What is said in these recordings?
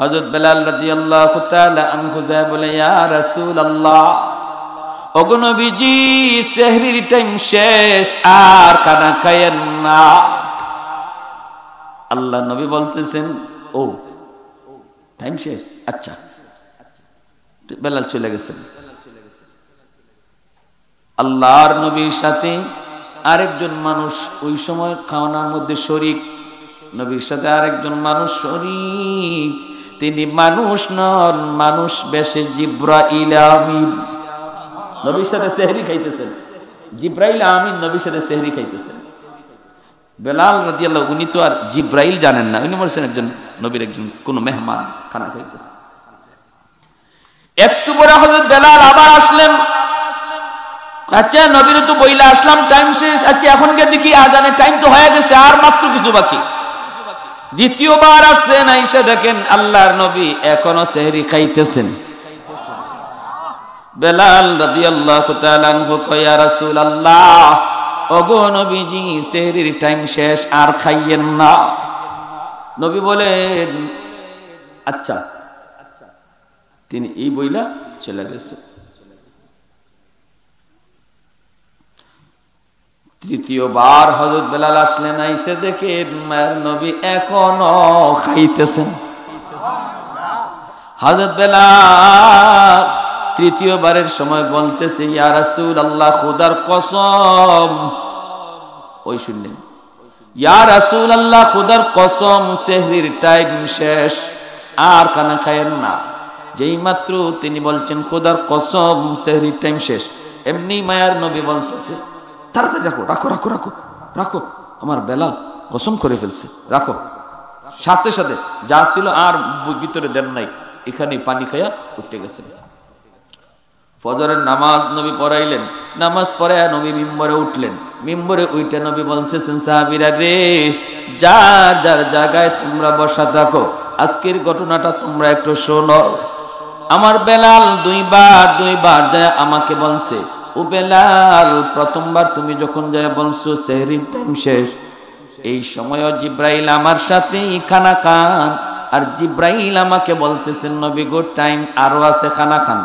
হযরত বেলাল রাদিয়াল্লাহু তাআলা আনহু যা বলে, ইয়া রাসূলুল্লাহ, ওগো নবীজি, সেহরির টাইম শেষ, আর খানা খায়েন না। আল্লাহ নবী বলতেছেন, ও টাইম শেষ, আচ্ছা। বেলাল চলে গেছেন। আল্লাহর নবীর সাথে আরেকজন মানুষ ওই সময় খাওয়ানোর মধ্যে শরীক। নবীর সাথে আরেকজন মানুষ শরীক, তিনি মানুষ নন, মানুষ বেশে জিব্রাইল আমিন নবীর সাথে সেহরি খাইতেছেন। জিব্রাইল আমিন নবীর সাথে সেহরি খাইতেছেন। বেলাল রাদিয়াল্লাহু, উনি তো আর জিব্রাইল জানেন না, উনি বলছেন একজন নবীর একজন কোন মেহমান খানা খাইতেছে। একটু পরে হযরত বেলাল আবার আসলেন। আচ্ছা নবীর তো বইলা আসলাম, টাইম শেষ, আচ্ছা এখন গিয়ে দেখি আজানের টাইম তো হয়ে গেছে, আর মাত্র কিছু বাকি। দ্বিতীয়বার আসছেন, আইসা দেখেন আল্লাহর নবী এখনো সেহরি খাইতেছেন। বেলাল রাদিয়াল্লাহু তাআলা আনহু কয়, ইয়া রাসূলুল্লাহ, ওগো নবীজি, সেহরির টাইম শেষ, আর খাইয়েন না। নবী বলেন, আচ্ছা। তিনি এই বইলা চলে গেছে। তৃতীয়বার হযরত বেলাল আসলেন, আইসা দেখেন মায়ের নবী এখনো খাইতেছেন। হযরত বেলাল তৃতীয়বারের সময় বলতেছে, ইয়া রাসূলুল্লাহ, খোদার কসম, ওই শুনলেন, ইয়া রাসূলুল্লাহ, খোদার কসম, সেহরির টাইম শেষ, আর খানা খায়েন না। যেই মাত্র তিনি বলছেন খোদার কসম সেহরির টাইম শেষ, এমনি মায়ার নবী বলতেছে, তাড়াতাড়ি রাখো রাখো রাখো রাখো রাখো, আমার বেলাল কসম করে ফেলছে, রাখো। সাথে সাথে যা ছিল আর ভিতরে দেন নাই, এখানে পানি খাইয়া উঠে গেছেন। ফজরের নামাজ নবী পড়াইলেন, নামাজ পড়ায় নবী মিম্বরে উঠলেন। মিম্বরে উঠে নবী বলতেছেন, সাহাবীরা রে, যার যার জায়গায় তোমরা বসা থাকো, আজকের ঘটনাটা তোমরা একটু শোনো। আমার বেলাল দুইবার যায় আমাকে বলছে, ও বেলাল, প্রথমবার তুমি যখন যায় বলছো সেহরির টাইম শেষ, এই সময়ও জিব্রাইল আমার সাথে খানা খান, আর জিব্রাইল আমাকে বলতেছেন, নবী গো, টাইম আরো আছে, খানা খান।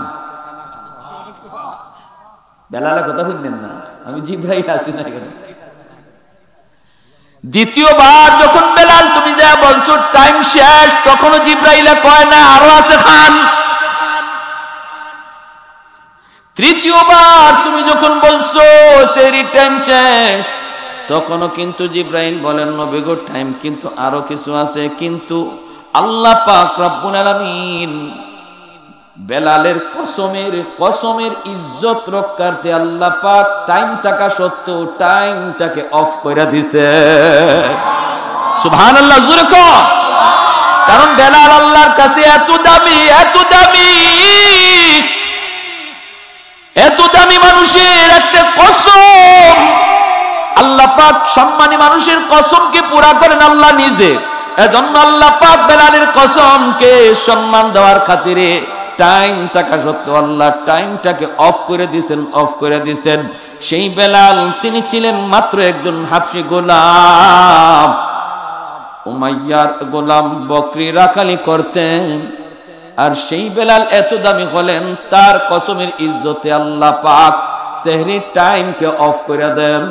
বেলালের কথা শুনবেন না, আমি জিব্রাইল আছি না এখানে। দ্বিতীয়বার যখন বেলাল তুমি যা বলছো টাইম শেষ, তখনও জিব্রাইল কয় না আরো আছে, খান। তৃতীয়বার তুমি যখন বলছো সেহরির টাইম শেষ, তখনও কিন্তু জিব্রাইল বলেন, নবী গো, টাইম কিন্তু আরো কিছু আছে। কিন্তু আল্লাহ পাক রব্বুল আলামিন বেলালের কসমের ইজ্জত রক্ষার্থে আল্লাহ পাক টাইম থাকা সত্ত্বেও টাইমটাকে অফ করে দিছে। সুবহানাল্লাহ, জোরে কর। কারণ বেলাল আল্লাহর কাছে এত দামি, এত দামি, এত দামি মানুষের একটা কসম। আল্লাহ পাক সম্মানী মানুষের কসমকে পুরা করেন আল্লাহ নিজে। এজন্য আল্লাহ পাক বেলালের কসমকে সম্মান দেওয়ার খাতিরে টাইম থাকা সত্ত্বেও আল্লাহ টাইমটাকে অফ করে দিয়েছেন। সেই বেলাল তিনি ছিলেন মাত্র একজন হাবশী গোলাম, উমাইয়ার গোলাম, বকরি রাখালি করতেন। আর সেই বেলাল এত দামি হলেন, তার কসমের ইজ্জতে আল্লাহ পাক সেহরির টাইমকে অফ করে দেন।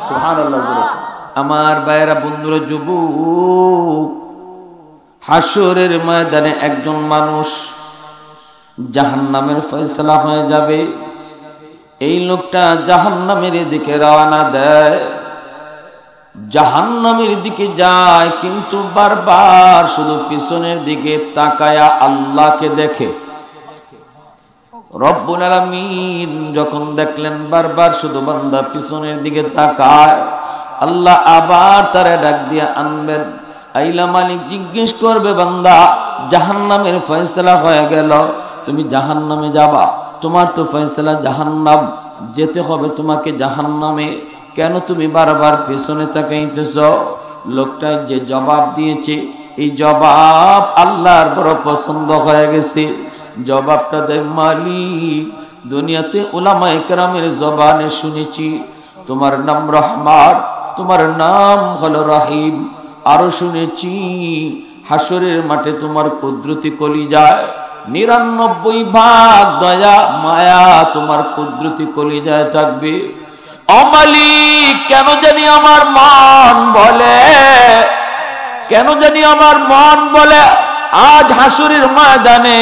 সুবহানাল্লাহ। আমার ভাইয়েরা, বন্ধুরা, যুবক, হাসরের ময়দানে একজন মানুষ জাহান্নামের ফয়সালা হয়ে যাবে। এই লোকটা জাহান্নামের দিকে রওনা দেয়, জাহান্নামের দিকে যায়, কিন্তু বারবার শুধু পিছনের দিকে তাকায়া আল্লাহকে দেখে। রব্বুল আলামিন যখন দেখলেন বারবার শুধু বান্দা পিছনের দিকে তাকায়, আল্লাহ আবার তারে ডাক দিয়ে আনবেন। আইলা মালিক জিজ্ঞেস করবে, বান্দা, জাহান্নামের ফয়সালা হয়ে গেল, তুমি জাহান্নামে যাবা, তোমার তো ফয়সালা জাহান্নাম, যেতে হবে তোমাকে জাহান্নামে, কেন তুমি বারবার পেছনে তাকাইতেছ? লোকটা যে জবাব দিয়েছে, এই জবাব আল্লাহর বড় পছন্দ হয়ে গেছে। জবাবটা দেয়, মালিক, দুনিয়াতে উলামায়ে কেরামের জবানে শুনেছি তোমার নাম রহমান, তোমার নাম হলো রহিম, আরো শুনেছি হাসরের মাঠে তোমার কুদরতি কলিজায় 99 ভাগ দয়া মায়া তোমার কুদরতি কলিজায় থাকবে। ও মালিক, কেন জানি আমার মন বলে, কেন জানি আমার মন বলে আজ হাসরের ময়দানে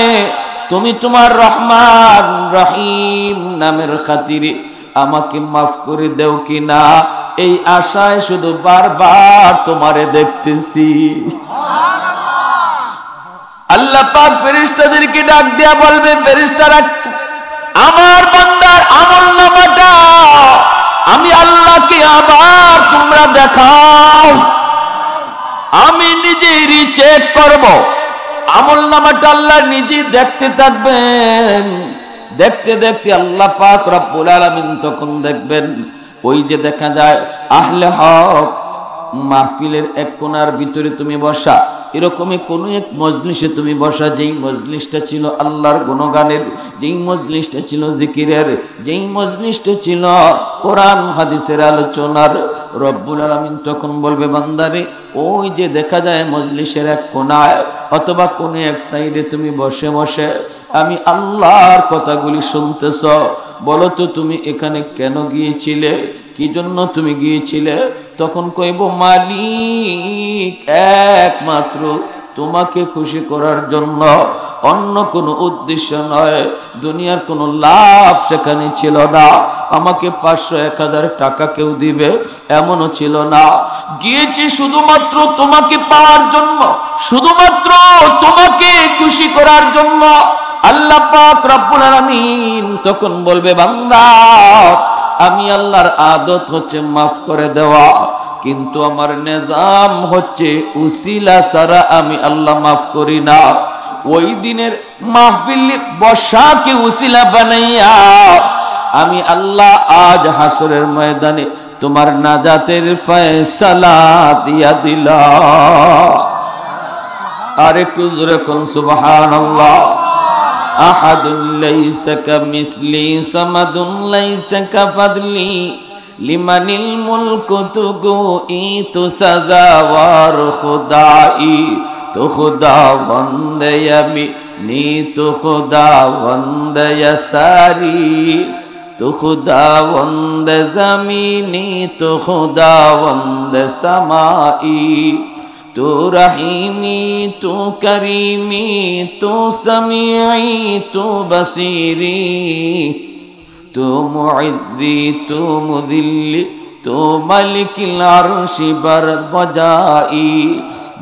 তুমি তোমার রহমান রহিম নামের খাতিরে আমাকে মাফ করে দেও কিনা, এই আশায় শুধু বারবার তোমারে দেখতেছি। আল্লাহ পাক ফেরেশতাদেরকে ডাক দিয়া বলবে, ফেরেশতারা আমার বান্দার আমলনামাটা আমি আল্লাহকে আবার তোমরা দেখাও, আমি নিজেই চেক করব। আমলনামাটা আল্লাহ নিজেই দেখতে থাকবেন। দেখতে দেখতে আল্লাহ পাক রব্বুল আলামিন তখন দেখবেন, ওই যে দেখা যায় আহলে হক মাহফিলের এক কোণার ভিতরে তুমি বসা, এরকমই কোন এক মজলিসে তুমি বসা, যেই মজলিসটা ছিল আল্লাহর গুণগানের, যেই মজলিসটা ছিল জিকিরের, যেই মজলিসটা ছিল কোরআন হাদিসের আলোচনার। রব্বুল আলামিন তখন বলবে, বান্দারে ওই যে দেখা যায় মজলিসের এক কোণায় অথবা কোন এক সাইডে তুমি বসে বসে আমি আল্লাহর কথাগুলি শুনতেছ, বলো তো তুমি এখানে কেন গিয়েছিলে, কি জন্য তুমি গিয়েছিলে? তখন কইব, মালিক একমাত্র তোমাকে খুশি করার জন্য, অন্য কোনো উদ্দেশ্য নয়। দুনিয়ার কোনো লাভ সেখানে ছিল না, আমাকে 500-1000 টাকা কেউ দিবে এমনও ছিল না। গিয়েছি শুধুমাত্র তোমাকে পাওয়ার জন্য, শুধুমাত্র তোমাকে খুশি করার জন্য। আল্লাহ পাক রব্বুল আলামিন তখন বলবে, বান্দা আমি আল্লাহর আদত হচ্ছে মাফ করে দেওয়া, কিন্তু আমার নিজাম হচ্ছে উসিলা ছাড়া আমি আল্লাহ মাফ করি না। ওই দিনের মাহফিল বসাকে উসিলা বানাইয়া আমি আল্লাহ আজ হাসরের ময়দানে তোমার নাজাতের ফয়সালা দিয়া দিলাম। আর একটু জোরে কোন সুবহানাল্লাহ। আহাদুল লাইসা কামিসলি সামাদুন লাইসা কাফাদলি লিমানিল মুলকু তুগু সাজাওয়ার খুদাই, তো খুদা বন্দে আমি নি, তো খুদা বন্দে সারি, তো খুদা বন্দে জমিনি, তো খুদা বন্দে সামাই, তু রহিমি তু করিমি তু সমিঈ তু বসিরি, তু মুইদ্দি তু মুদিল্লি তু মালিকিল আরশি বার বজাই,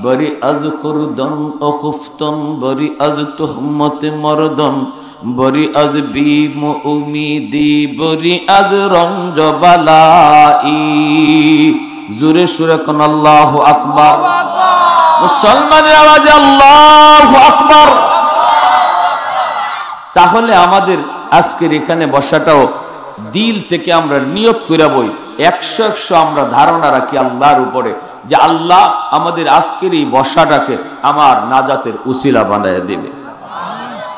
বরি আজ খুরদন ও খুফতন, বরি আজ তুহমত মরদন, বরি আজ বিম উমিদি, বরি আজ রঞ্জ বালাই। জোরে সুরে কোন আল্লাহু আকবার। মুসলমানের আওয়াজে আল্লাহু আকবার। তাহলে আমাদের আজকের এখানে বসাটাও দিল থেকে আমরা নিয়ত করে বই 100 আমরা ধারণা রাখি আল্লাহর উপরে, যে আল্লাহ আমাদের আজকের এই বসাটাকে আমার নাজাতের উসিলা বানায় দেবে।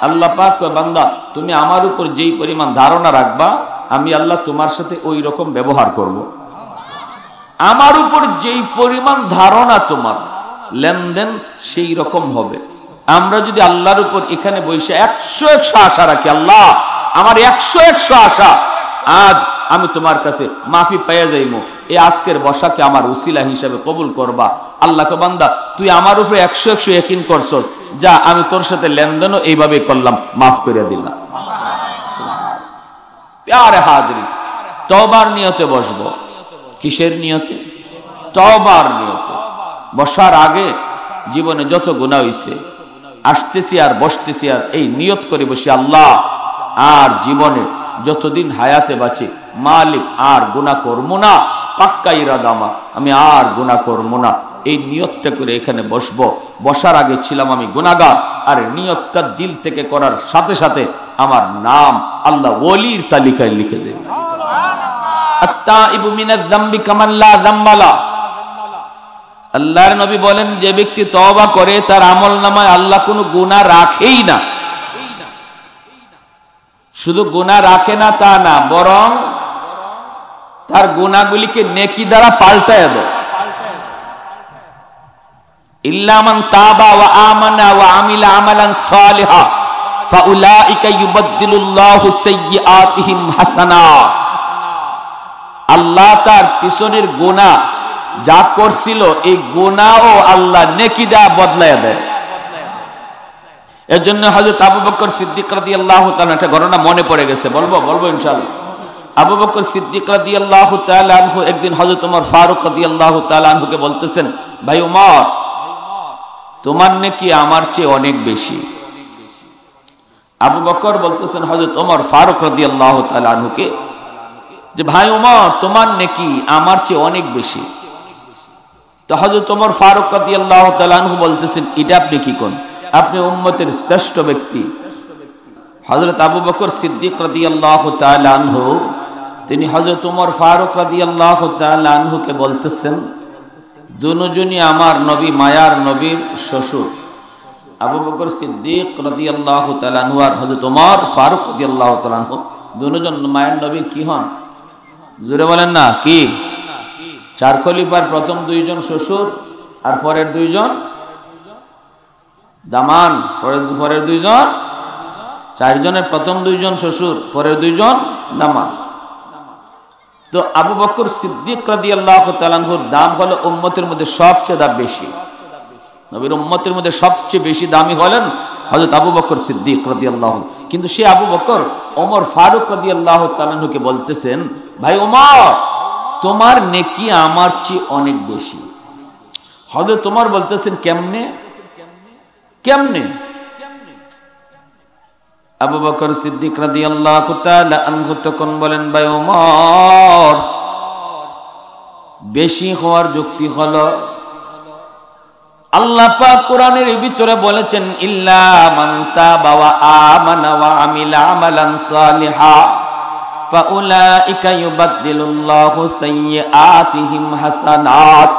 আল্লাহ পাক কয়, বান্দা তুমি আমার উপর যেই পরিমাণ ধারণা রাখবা আমি আল্লাহ তোমার সাথে ওই রকম ব্যবহার করব। আমার উপর যেই পরিমাণ ধারণা তোমার লেনদেন সেই রকম হবে। আমরা যদি আল্লাহর উপর এখানে বসে 100 আশা রাখি, আল্লাহ আমার 100 আশা, আজ আমি তোমার কাছে মাফি পেয়ে যাইমু, এই আজকের বসাকে আমার উসিলা হিসাবে কবুল করবা। আল্লাহকে, বান্দা তুই আমার উপরে 100 ইয়াকিন করছস, যা আমি তোর সাথে লেনদেনও এইভাবে করলাম, মাফ করে দিলাম। প্যারে হাজরি, তওবার নিয়তে বসবো। কিসের নিয়তে? তওবার নিয়তে। বসার আগে জীবনে যত গুনাহ হইছে, আসতেছি আর বসতেছি আর এই নিয়ত করে বসি, আল্লাহ আর জীবনে যতদিন হায়াতে বাঁচি মালিক আর গুনাহ করবো না, পাক্কা ইরাদা আমার, আমি আর গুনাহ করবো না। এই নিয়তটা করে এখানে বসবো। বসার আগে ছিলাম আমি গুনাহগার, আর নিয়তটা দিল থেকে করার সাথে সাথে আমার নাম আল্লাহ ওলির তালিকায় লিখে দেবে। আত্তাইবু মিনাজ যামবি কামান লা যামবা লা। আল্লাহর নবী বলেন, যে ব্যক্তি তওবা করে তার আমলনামায় আল্লাহ কোনো গুনাহ রাখেই না। শুধু গুনাহ রাখে না তা না, বরং তার গুনাহগুলিকে নেকি দ্বারা পাল্টায় দেয়। ইল্লা মান তাবা ওয়া আমানা ওয়া আমিলা আমালান সালিহা ফাউলাইকা ইউবাদদিলুল্লাহু সাইয়্যাতিহিম হাসানাত। আল্লাহ তার পিছনের গুনাহ যা করছিল এই গুনাহও আল্লাহ নেকি দা বদলায় দেয়। এজন্য হযরত আবু বকর সিদ্দিক রাদিয়াল্লাহু তাআলা একটা ঘটনা মনে পড়ে গেছে, বলবো ইনশাআল্লাহ। আবু বকর সিদ্দিক রাদিয়াল্লাহু তাআলা আনহু একদিন হযরত ওমর ফারুক রাদিয়াল্লাহু তাআলা আনহুকে বলতেছেন, ভাই ওমর, তোমার নেকি আমার চেয়ে অনেক বেশি। আবু বকর বলতেছেন হযরত ওমর ফারুক রাদিয়াল্লাহু তাআলা আনহুকে যে, ভাই ওমর, তোমার নেকি আমার চেয়ে অনেক বেশি। তো হযরত ওমর ফারুক রাদিয়াল্লাহু তাআলা আনহু বলতেছেন, এটা আপনি কি কোন? আপনি উম্মতের শ্রেষ্ঠ ব্যক্তি। হযরত আবু বকর সিদ্দিক রাদিয়াল্লাহু তাআলা আনহু তিনি হযরত ওমর ফারুক রাদিয়াল্লাহু তাআলা আনহুকে বলতেছেন, দুজনই আমার নবী, মায়ার নবীর শ্বশুর। আবু বকর সিদ্দিক রাদিয়াল্লাহু তাআলা আনহু আর হযরত ওমর ফারুক রাদিয়াল্লাহু তাআলা আনহু দুজন মায়ার নবীর কি হন? জোরে বলেন না কি? চার খলিফার প্রথম দুইজন শ্বশুর আর পরের দুইজন দামান, পরের দুইজন, চারজনের প্রথম দুইজন শ্বশুর, পরের দুইজন দামান। তো আবু বকর সিদ্দিক রাদিয়াল্লাহু তাআলা আনহুর দাম হলো উম্মতের মধ্যে সবচেয়ে দাম বেশি। নবীর উম্মতের মধ্যে সবচেয়ে বেশি দামি হলেন হযরত আবু বকর সিদ্দিক রাদিয়াল্লাহু। কিন্তু সে আবু বকর ওমর ফারুক রাদিয়াল্লাহু তাআলা আনহুকে বলতেছেন, ভাই ওমর, তোমার নেকি আমার চেয়ে অনেক বেশি। হযরত ওমর বলতেছেন, কেমনে? আবু বকর সিদ্দিক রাদিয়াল্লাহু তাআলা আনহু তখন বলেন, ভাই ওমর, বেশি হওয়ার যুক্তি হলো আল্লাহ পাক কোরআনের ভিতরে বলেছেন, ইল্লা মান তাবা ওয়া আমানা ওয়া আমিলা আমালান সালিহা ফাউলাইকা ইউবাদদিলুল্লাহু সাইয়্যাতিহিম হাসানাত।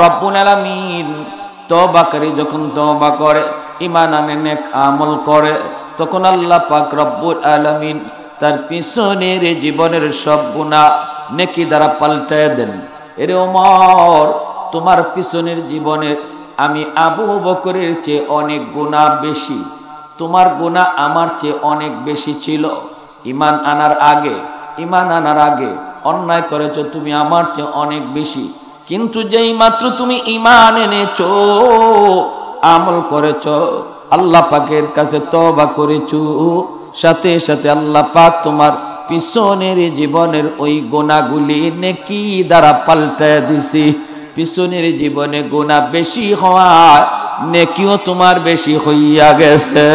রব্বুল আলামিন তওবাকারী যখন তওবা করে, ঈমান আনে, নেক আমল করে, তখন আল্লাহ পাক রব্বুল আলামিন তার পিছনের জীবনের সব গুনাহ নেকি দ্বারা পাল্টায় দেন। এরে ওমর, তোমার পিছনের জীবনের আমি আবু বকরের চেয়ে অনেক গুনাহ বেশি। তোমার গুনাহ আমার চেয়ে অনেক বেশি ছিল। ঈমান আনার আগে অন্যায় করেছো তুমি আমার চেয়ে অনেক বেশি। কিন্তু যেই মাত্র তুমি ঈমান এনেছো, আমল করেছো, আল্লাহ পাকের কাছে তওবা করেছো, সাথে সাথে আল্লাহ পাক তোমার পিছনের জীবনের ওই গুনাহগুলি নেকি দ্বারা পাল্টায় দিছি। পিছনের জীবনে গুনাহ বেশি হওয়া নেকিও তোমার বেশি হইয়া গেছে।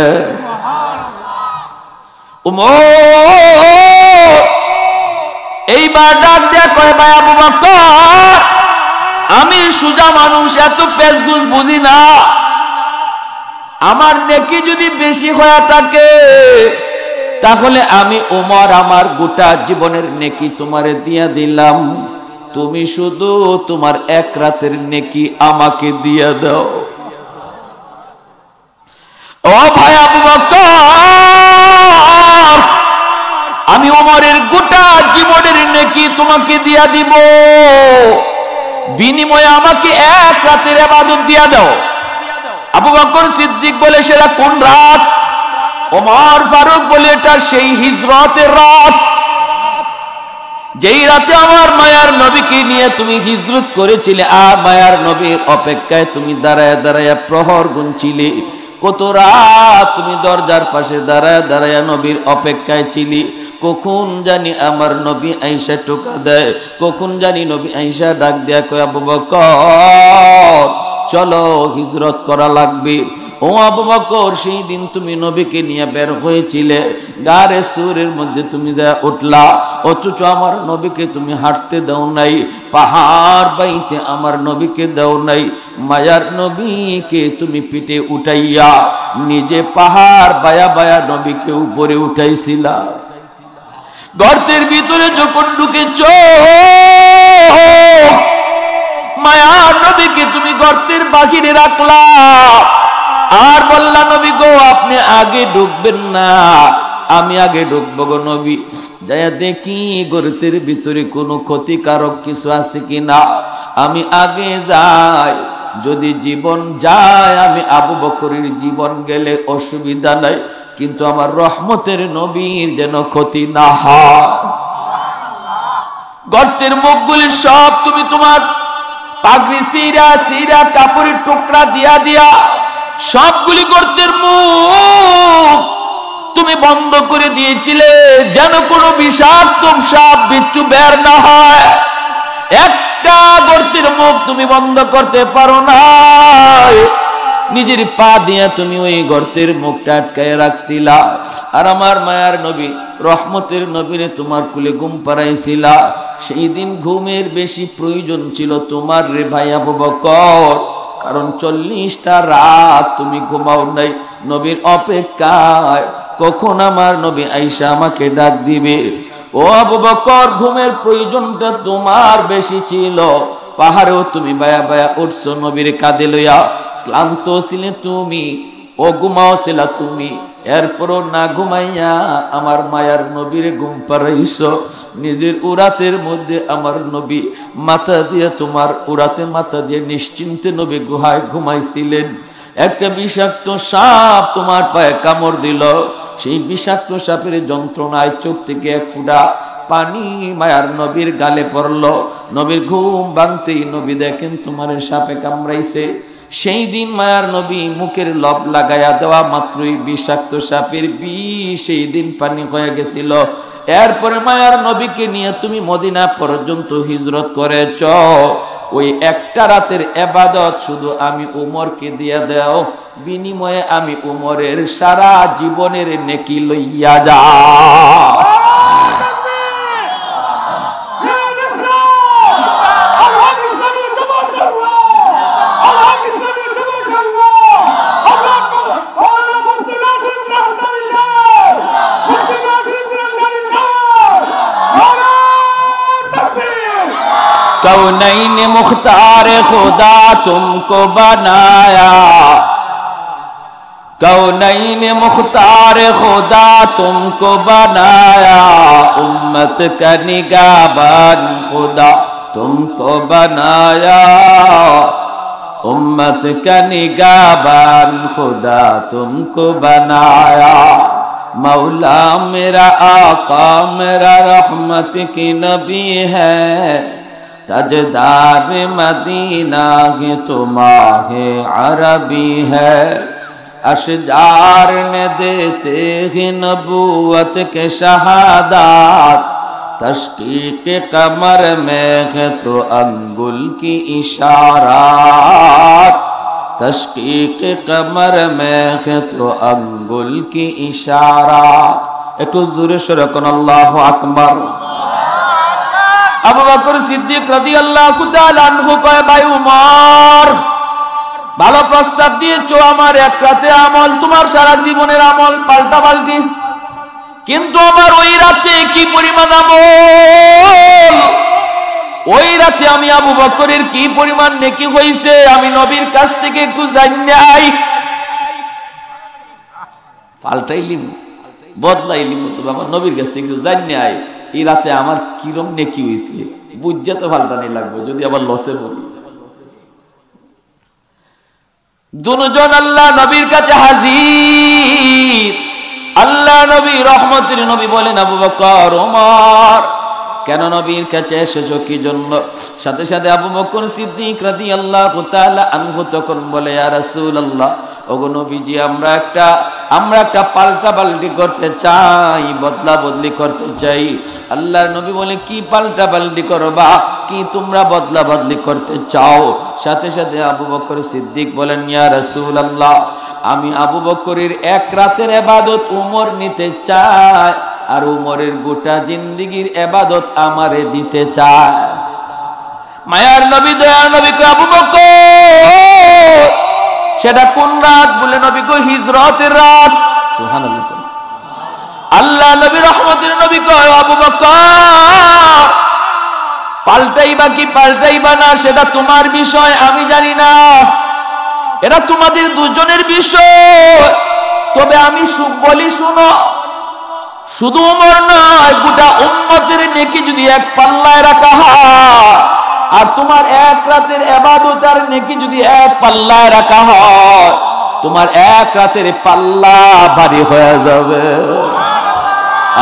এইবার ডাক দেয়া কয়, ভাই আবু বকর, আমি সুজা মানুষ, এত পেশগুজ বুঝি না। আমার নেকি যদি বেশি হয়ে থাকে তাহলে আমি ওমর আমার গোটা জীবনের নেকি তোমারে দিয়া দিলাম, তুমি শুধু তোমার এক রাতের নেকি আমাকে দিয়া দাও। ও ভাই আবু বকর, আমি ওমরের গোটা জীবনের নেকি তোমাকে দিয়া দিব, বিনিময়ে আমাকে এক রাতের ইবাদত দিয়া দাও। আবু বকর সিদ্দিক বলে, সেটা কোন রাত? ওমর ফারুক বলে, এটা সেই হিজরতের রাত, যেই রাতে আমার মায়ার নবীকে নিয়ে তুমি হিজরত করেছিলে। আর মায়ার নবীর অপেক্ষায় তুমি দাঁড়ায় দাঁড়ায় প্রহর গুনছিলে। কত রাত তুমি দরজার পাশে দাঁড়ায় দাঁড়ায় নবীর অপেক্ষায় ছিলি, কখন জানি আমার নবী আয়েশা টোকা দেয়, কখন জানি নবী আয়েশা ডাক দেয়া কয়, আবু বকর চলো হিজরত করা লাগবে। ও আবু বকর, সেই দিন তুমি নবীকে নিয়ে বের হয়েছিলে, গারে সুরের মধ্যে তুমি উঠলা, অথচ আমার নবীকে তুমি হাঁটতে দাও নাই, পাহাড় বাইতে আমার নবীকে দাও নাই, মায়ার নবীকে তুমি পিঠে উঠাইয়া নিজে পাহাড় বায়া বায়া নবীকে উপরে উঠাইছিলা। গর্তের ভিতরে যখন ঢুকেছ, মায়ার নবীকে তুমি গর্তের বাহিরে রাখলা, আর বললা, নবী গো আপনি আগে ঢুকবেন না, আমি আগে ঢুকবো গো নবী, যাইয়া দেখি গর্তের ভিতরে কোনো ক্ষতিকারক কিছু আছে কিনা, আমি আগে যাই। যদি জীবন যায় আমি আবু বকরের জীবন গেলে অসুবিধা নাই, কিন্তু আমার রহমতের নবীর যেন ক্ষতি না হয়। গর্তের মুখগুলি সব তুমি তোমার পাগড়ি সিরা সিরা কাপড়ের টুকরা দিয়া দিয়া সবগুলি গর্তের মুখ তুমি বন্ধ করে দিয়েছিলে, যেন কোনো বিষাক্ত সাপ বিচ্ছু বের না হয়। একটা গর্তের মুখ তুমি বন্ধ করতে পারো না, নিজের পা দিয়ে তুমি ওই গর্তের মুখটা আটকায় রাখছিলা। আর আমার মায়ার নবী রহমতের নবীরে তোমার কুলে ঘুম পাড়াইছিলা। সেই দিন ঘুমের বেশি প্রয়োজন ছিল তোমার রে ভাই আবু বকর, কারণ 40টা রাত তুমি ঘুমাও নাই নবীর অপেক্ষায়, কখন আমার নবী আইসা আমাকে ডাক দিবে। ও আবু বকর, ঘুমের প্রয়োজনটা তোমার বেশি ছিল, পাহাড়েও তুমি বায়া বায়া উঠছো নবীর কাঁধে লইয়া। ক্লান্ত ছিলে তুমি, ও ঘুমাও ছিলা তুমি, এরপরও না ঘুমাইয়া আমার মায়ার নবীর ঘুম পাড়াইছো। নিজের উরাতের মধ্যে আমার নবী মাথা দিয়ে, তোমার উরাতে মাথা দিয়ে নিশ্চিন্তে নবী গুহায় ঘুমাইছিলেন। একটা বিষাক্ত সাপ তোমার পায়ে কামড় দিল, সেই বিষাক্ত সাপের যন্ত্রণায় চোখ থেকে এক ফোঁটা পানি মায়ার নবীর গালে পড়ল। নবীর ঘুম ভাঙতেই নবী দেখেন তোমার সাপে কামড়াইছে। সেই দিন মায়ার নবী মুখের লব লাগাইয়া দেওয়া মাত্রই বিষাক্ত সাপের বিষ সেই দিন পানি হয়ে গেছিল। এরপরে মায়ার নবীকে নিয়ে তুমি মদিনা পর্যন্ত হিজরত করেছ। ওই একটা রাতের ইবাদত শুধু আমি উমরকে দিয়ে দাও, বিনিময়ে আমি উমরের সারা জীবনের নেকি লইয়া যা। कौनैन मुख्तार खुदा तुमको बनाया, कौनैन मुख्तार खुदा तुमको बनाया, उम्मत का निगाहबान खुदा तुमको बनाया, उम्मत का निगाहबान खुदा तुमको बनाया। मौला मेरा आका मेरा रहमत की नबी है, ताजदार मदीना के तो माहे अरबी है। अशजार ने देते हैं नबूवत के शहादात, तशकीक कमर में है तो अंगुल की इशारात, तशकीक कमर में है तो अंगुल की इशारात। एक जोरे से रखो अल्लाहु अकबर। আবু বকর সিদ্দিক রাদিয়াল্লাহু তাআলা আনহু কয়, ভাই উমর, ভালো প্রস্তাব দিয়েছো, আমার এক রাতে আমল তোমার সারা জীবনের আমল পাল্টা পাল্টি, কিন্তু আমার ওই রাতে কি পরিমাণ আমল, ওই রাতে আমি আবু বকরের কি পরিমাণ নেকি হইছে আমি নবীর কাছ থেকে একটু জানি, পাল্টাইলিম বদলাইলিম, তবে আমার নবীর কাছ থেকে একটু জানি এই রাতে আমার কিরম নেকি হয়েছে, বুঝতে তো পাল্টানি লাগবে, যদি আবার লসে পড়ি। দুজন আল্লাহ নবীর কাছে হাজির। আল্লাহ নবী রহমতের নবী বলেন, আবু বকর ওমর, কেন নবীর কাছে এসেছো, কি জন্য? সাথে সাথে আবু বকর সিদ্দিক রাদিয়াল্লাহু তাআলা আনহু তখন বলে, ইয়া রাসূলুল্লাহ, ওগো নবীজি, আমরা একটা পাল্টা পাল্টি করতে চাই, বদলা বদলি করতে চাই। আল্লাহর নবী বলে, কি পাল্টা পাল্টি করবা, কি তোমরা বদলা বদলি করতে চাও? সাথে সাথে আবু বকর সিদ্দিক বলেন, ইয়া রাসূলুল্লাহ, আমি আবু বকরের এক রাতের ইবাদত উমর নিতে চাই, আর উমরের গোটা জিন্দেগীর ইবাদত আমারে দিতে চায়। মায়ার নবী দয়ার নবী কয়, আবু বকর, সেটা কোন রাত? বলে, নবী কয়, হিজরতের রাত। সুবহানাল্লাহ। আল্লাহ নবী রহমতের নবী কয়, আবু বকর, পাল্টাইবা কি পাল্টাইবা না সেটা তোমার বিষয়, আমি জানি না, এটা তোমাদের দুজনের বিষয়। তবে আমি বলি, শুনো, শুধু ওমর নয়, গোটা উম্মতের নেকি যদি এক পাল্লায় রাখা হয়, আর তোমার এক রাতের ইবাদত আর নেকি যদি এক পাল্লায় রাখা হয়, তোমার এক রাতের পাল্লা ভারী হয়ে যাবে।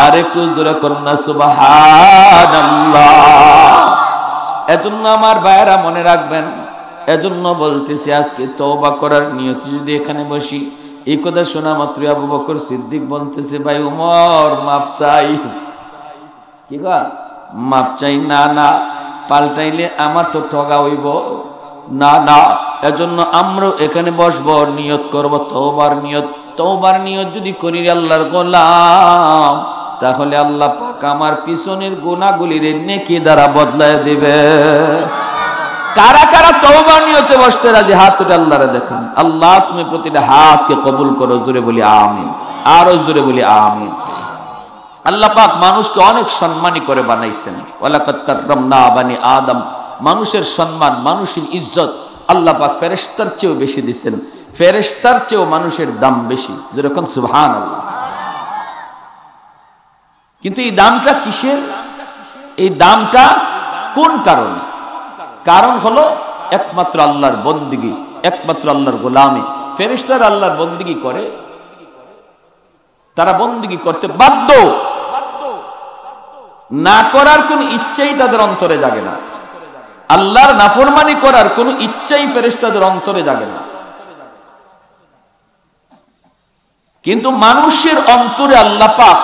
আর একটু জোরে করুন সুবহানাল্লাহ। এজন্য আমার ভাইয়েরা মনে রাখবেন, এজন্য বলতেছি আজকে তওবা করার নিয়তে যদি এখানে বসি, এই কথা শোনা মাত্র আবু বকর সিদ্দিক বলতেছে, ভাই উমর মাপ চাই। কি গো মাপ চাই? না না, পাল্টাইলে আমার তো ঠগা হইব। না না, এজন্য আমরাও এখানে বসবো, নিয়ত করব তওবার নিয়ত। তওবার নিয়ত যদি করি আল্লাহর গোলাম, তাহলে আল্লাহ পাক আমার পিছনের গুনাহগুলির নেকি দ্বারা বদলায় দিবে। কারা কারা তওবার নিয়তে বসতে রাজি? হাত তুলে আল্লাহরে দেখান। আল্লাহ তুমি প্রতিটা হাতকে কবুল করো, জোরে বলি আমিন, আরো জোরে বলি আমিন। আল্লাহ পাক মানুষকে অনেক সম্মানী করে বানাইছেন। ওয়ালাকাদ কাররামনা বানি আদম, মানুষের সম্মান, মানুষের ইজ্জত আল্লাহ পাক ফেরেশতার চেয়েও বেশি দিবেন। ফেরেশতার চেয়েও মানুষের দাম বেশি, যেরকম সুবহানাল্লাহ। কিন্তু এই দামটা কিসের? এই দামটা কোন কারণে? কারণ হলো একমাত্র আল্লাহর বন্দেগী, একমাত্র আল্লাহর গোলামি। ফেরেশতারা আল্লাহর বন্দেগী করে, তারা বন্দেগী করতে বাধ্য, না করার কোন ইচ্ছাই তাদের অন্তরে জাগে না। আল্লাহর নাফরমানি করার কোন ইচ্ছাই ফেরেশতাদের অন্তরে জাগে না। কিন্তু মানুষের অন্তরে আল্লাহ পাক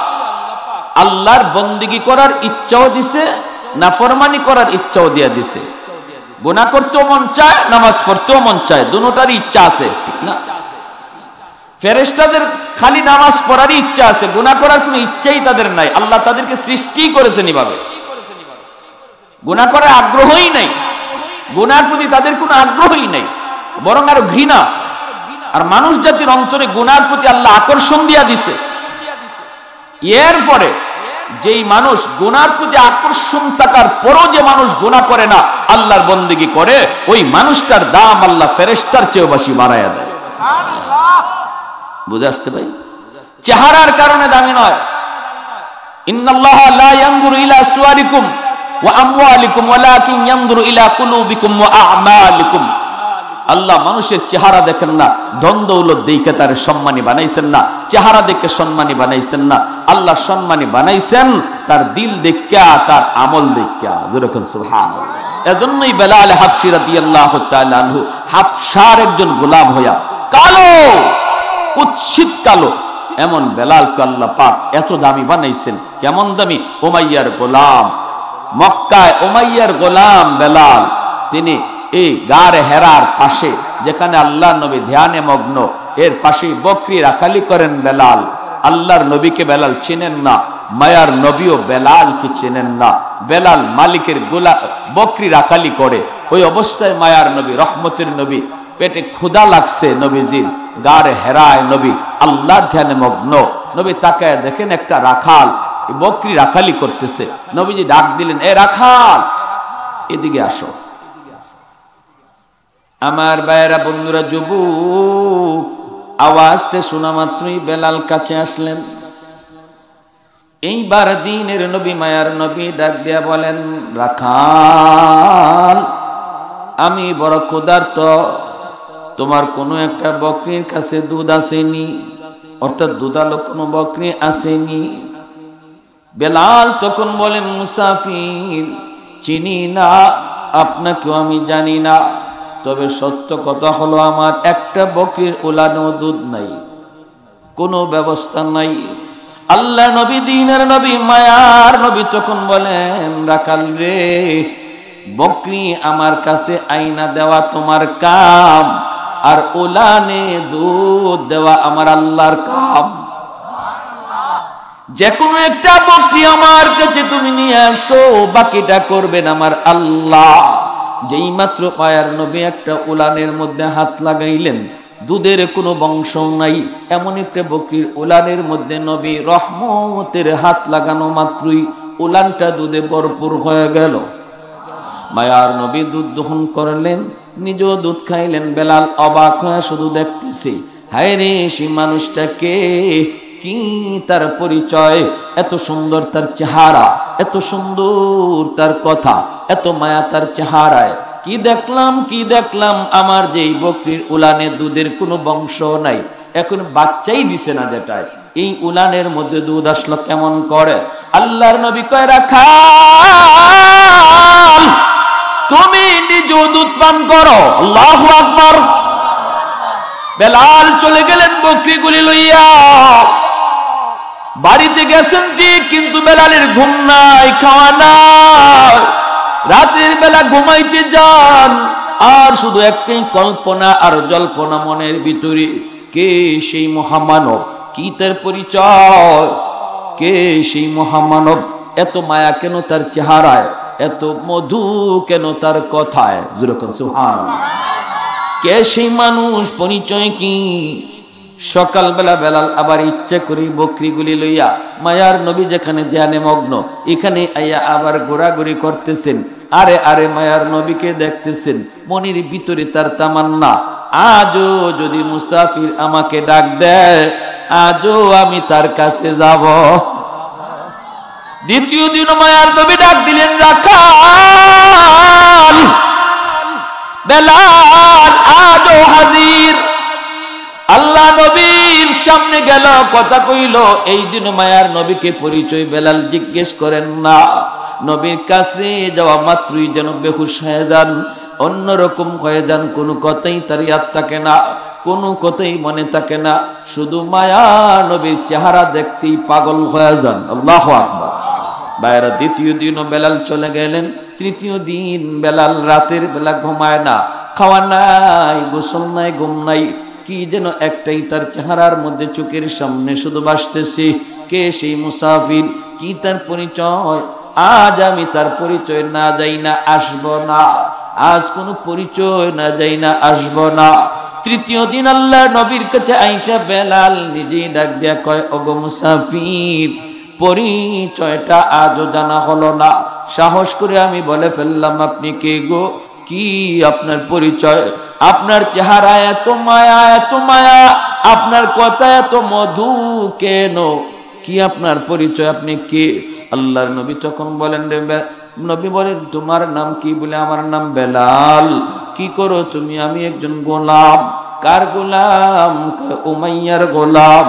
আল্লাহর বন্দেগী করার ইচ্ছাও দিছে, নাফরমানি করার ইচ্ছাও দিয়ে দিছে। গুনাহ করতেও মন চায়, নামাজ পড়তেও মন চায়, দুটোটারই ইচ্ছা আছে, ঠিক না? ফেরেশতাদের খালি নামাজ পড়ারই ইচ্ছা আছে, গুনাহ করার কোনো ইচ্ছাই তাদের নাই। আল্লাহ তাদেরকে সৃষ্টি করেছেন এভাবে, গুনাহ করার আগ্রহই নাই, গুনাহর প্রতি তাদের কোনো আগ্রহই নাই, বরং আরো ঘৃণা। আর মানুষ জাতির অন্তরে গুনাহর প্রতি আল্লাহ আকর্ষণ দিয়া দিছে। এরপরে যেই মানুষ গুনাহর প্রতি আকর্ষণ থাকার পরও যে মানুষ গুনাহ করে না, আল্লাহর বন্দেগী করে, ওই মানুষটার দাম আল্লাহ ফেরেশতার চেয়েও বেশি বাড়ায়া দেয়। বুঝা আসছে ভাই? চেহারার কারণে দামি নয়। ইন্নাল্লাহা লা ইয়ানজুরু ইলা সুওয়ারিকুম ওয়া আমওয়ালিকুম ওয়ালাকিন ইয়ানজুরু ইলা কুলুবিকুম ওয়া আ'মালিকুম। আল্লাহ মানুষের চেহারা দেখেন না, ধন দৌলত দেখে তার সম্মানী বানাইছেন না, চেহারা দেখে সম্মানী বানাইছেন না। আল্লাহ সম্মানী বানাইছেন তার দিল দেখা, তার আমল দেখা। যেরকম সুবহানাল্লাহ। এজন্যই বেলাল হাবশী রাদিয়াল্লাহু তাআলা আনহু হাবশার একজন গোলাম হইয়া কালো, কুৎসিত কালো, এমন বেলালকে আল্লাহ পাক এত দামি বানাইছেন। কেমন দামি? উমাইয়ার গোলাম, মক্কায় উমাইয়ার গোলাম বেলাল। তিনি এই গারে হেরার পাশে, যেখানে আল্লাহ নবী ধ্যানে মগ্ন, এর পাশেই বকরি রাখালি করেন বেলাল। আল্লাহর নবীকে বেলাল চেনেন না, মায়ার নবীও বেলালকে চেনেন না। বেলাল মালিকের বকরি রাখালি করে, ওই অবস্থায় মায়ার নবী, রহমতের নবী, পেটে ক্ষুধা লাগছে নবীজির, গারে হেরায় নবী আল্লাহর ধ্যানে মগ্ন। নবী তাকায় দেখেন একটা রাখাল বকরি রাখালি করতেছে। নবীজি ডাক দিলেন, এ রাখাল এদিকে আসো। আমার ভাইয়েরা, বন্ধুরা, যুবক, আওয়াজটা শোনা মাত্রই বেলাল কাছে আসলেন। এইবার দিনের নবী, মায়ার নবী ডাক দিয়া বলেন, রাখাল, আমি বড় ক্ষুধার্ত, তোমার কোনো একটা বকরির কাছে দুধ আসেনি, অর্থাৎ দুধালো কোনো বকরি আসেনি। বেলাল তখন বলেন, মুসাফির, চিনি না, আপনাকেও আমি জানি না, তবে সত্য কথা হলো আমার একটা বকরির উলানো দুধ নাই, কোনো ব্যবস্থা নাই। আল্লাহ নবী, দিনের নবী, মায়ার নবী তখন বলেন, রাখাল রে, বকরি আমার কাছে আইনা দেওয়া তোমার কাম, আর উলানে দুধ দেওয়া আমার আল্লাহর কাম। যে কোনো একটা বকরি আমার কাছে তুমি নিয়ে আসো, বাকিটা করবেন আমার আল্লাহ। যেই মাত্র মায়ার নবী একটা উলানের মধ্যে হাত লাগাইলেন, দুধের কোনো বংশ নাই, এমন একটা বকরির উলানের মধ্যে নবী রহমতের হাত লাগানো মাত্রই উলানটা দুধে ভরপুর হয়ে গেল। মায়ার নবী দুধ দহন করলেন, নিজেও দুধ খাইলেন। বেলাল অবাক হয়ে শুধু দেখতেছে, হায় রে, সেই মানুষটা কে? কি তার পরিচয়, এত সুন্দর তার চেহারা, এত সুন্দর তার কথা, এত মায়া তার চেহারায়। কি দেখলাম আমার যেই বকরির উলানে দুধের কোনো বংশ নাই, এখন বাচ্চাই দিছে না, যেটায় এই উলানের মধ্যে দুধ আসলো কেমন করে? আল্লাহর নবী কয়, রাখাল তুমি নিজেও দুধ পান করো। আল্লাহু আকবার। বেলাল চলে গেলেন বকরিগুলি লইয়া। বাড়িতে গেছেন ঠিক, কিন্তু বেলালের ঘুম নাই, খাওয়া নাই। রাতের বেলা ঘুমাইতে যান, আর শুধু একটাই কল্পনা আর জল্পনা মনের ভিতরে। কে সেই মহামানব, কি তার পরিচয়, কে সেই মহামানব, এত মায়া কেন তার চেহারায়, এত মধু কেন তার কথায়? যেরকম সুবহানাল্লাহ। কে সেই মানুষ, পরিচয় কি? সকালবেলা বেলাল আবার ইচ্ছা করি বকরিগুলি লইয়া, মায়ার নবী যেখানে ধ্যানে মগ্ন, এখানে আইয়া আবার ঘোরাঘুরি করতেছেন। আরে আরে মায়ার নবীকে দেখতেছেন, মনির ভিতরে তার তামান্না, আজও যদি মুসাফির আমাকে ডাক দেয়, আজও আমি তার কাছে যাব। দ্বিতীয় দিন মায়ার নবী ডাক দিলেন, রাখাল বেলাল আজও হাজির। আল্লাহ নবীর সামনে গেল, কথা কইল। এই দিন মায়ার নবীকে পরিচয় বেলাল জিজ্ঞেস করেন না। নবীর কাছে যাওয়া মাত্রই যেন বেহুশ হয়ে যান, অন্যরকম হয়ে যান, কোনো কথাই তার ইয়াদ থাকে না, কোনো কথাই মনে থাকে না, শুধু মায়া নবীর চেহারা দেখতেই পাগল হয়ে যান। আল্লাহু আকবার। বাইরে দ্বিতীয় দিনও বেলাল চলে গেলেন। তৃতীয় দিন বেলাল রাতের বেলা ঘুমায় না, খাওয়া নাই, গোসল নাই, ঘুম নাই, কি যেন একটাই তার চেহারার মধ্যে চোখের সামনে শুধু ভাসতেছে। কে সেই মুসাফির, কি তার পরিচয়? আজ আমি তার পরিচয় না যাই না, আসব না। আজ কোনো পরিচয় না যাই না, আসব না। তৃতীয় দিন আল্লাহ নবীর কাছে আইসা বেলাল নিজেই ডাক দিয়া কয়, ওগো মুসাফির, পরিচয়টা আজও জানা হলো না। সাহস করে আমি বলে ফেললাম, আপনি কে গো, কি আপনার পরিচয়? আপনার চেহারা এত মায়া, এত মায়া, আপনার কথা এত মধু কেন? কি আপনার পরিচয়, আপনি কে? আল্লাহর নবী তখন বলেন, নবী বলেন, তোমার নাম কি? বলে, আমার নাম বেলাল। কি করো তুমি? আমি একজন গোলাম। কার গোলাম? উমাইয়ার গোলাম।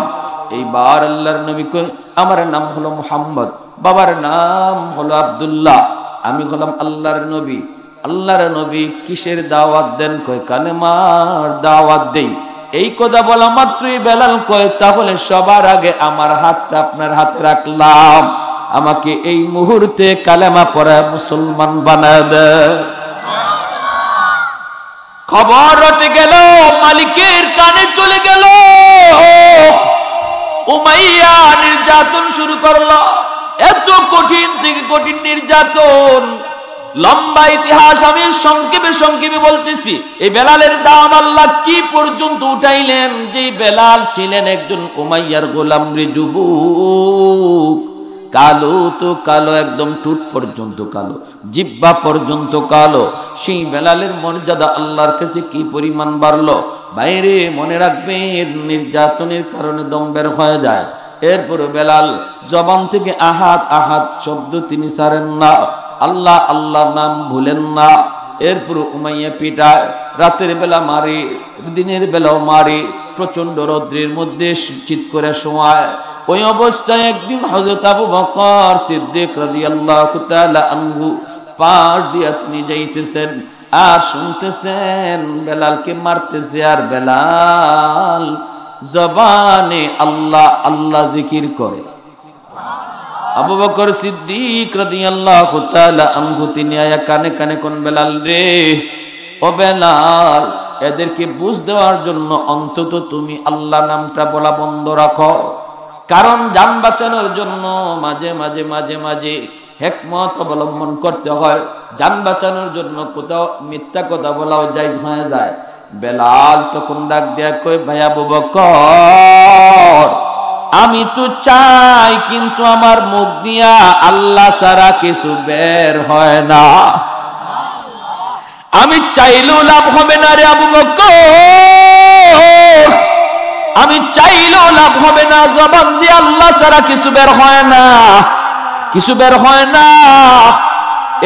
এইবার আল্লাহর নবী কই, আমার নাম হলো মুহাম্মদ, বাবার নাম হলো আব্দুল্লাহ, আমি হলাম আল্লাহর নবী। আল্লাহর নবী কিসের দাওয়াত দেন? কয়, কালেমার দাওয়াত দেই। এই কথা বলা মাত্রই বেলাল কয়, তাহলে সবার আগে আমার হাতটা আপনার হাতে রাখলাম, আমাকে এই মুহূর্তে কালেমা পড়ায় মুসলমান বানায় দেয়। খবর রটে গেল, মালিকের কানে চলে গেল। উমাইয়া নির্যাতন শুরু করলো। এত কঠিন থেকে কঠিন নির্যাতন, লম্বা ইতিহাস আমি সংক্ষেপে বলতেছি। এই বেলালের দাম আল্লাহ কি পর্যন্ত উঠাইলেন, যে বেলাল ছিলেন একজন উমাইয়ার গোলাম রে, যুবক, কালো তো কালো, একদম টুট পর্যন্ত কালো, জিব্বা পর্যন্ত কালো। সেই বেলালের মর্যাদা আল্লাহর কাছে কি পরিমাণ বাড়লো। বাইরে মনে রাখবেন, নির্যাতনের কারণে দম বের হয়ে যায়। এরপরে বেলাল জবান থেকে আহাত আহাত শব্দ তিনি ছাড়েন না, আল্লাহ আল্লাহ নাম ভুলেন না। এরপর উমাইয়া পিটায়, রাতের বেলা মারে, দিনের বেলাও মারে, প্রচন্ড রৌদ্রের মধ্যে চিৎ করে শোয়ায়। ওই অবস্থায় একদিন হযরত আবু বকর সিদ্দিক রাদিয়াল্লাহু তাআলা আনহু পার দিয়া তিনি যাইতেছেন, আর শুনতেছেন বেলালকে মারতেছে, আর বেলাল জবানে আল্লাহ আল্লাহ জিকির করে। আবু বকর সিদ্দিক রাদিয়াল্লাহু তাআলা আনহু তিনি আয়া কানে কানে কোন, বেলাল রে, ও বেলাল, এদেরকে বুঝ দেওয়ার জন্য অন্তত তুমি আল্লাহ নামটা বলা বন্ধ রাখো। কারণ জান বাঁচানোর জন্য মাঝে মাঝে মাঝে মাঝে হিকমত অবলম্বন করতে হয়। জান বাঁচানোর জন্য কোথাও মিথ্যা কথা বলাও জায়েজ হয়ে যায়। বেলাল তখন ডাক দেয়া কয়, ভাই আবু বকর, আমি তো চাই, কিন্তু আমার মুখ দিয়া আল্লাহ ছাড়া কিছু বের হয় না। আমি চাইলেও লাভ হবে না রে আবু বকর। আমি চাইলেও লাভ হবে না, জবান দিয়ে আল্লাহ ছাড়া কিছু বের হয় না, কিছু বের হয় না।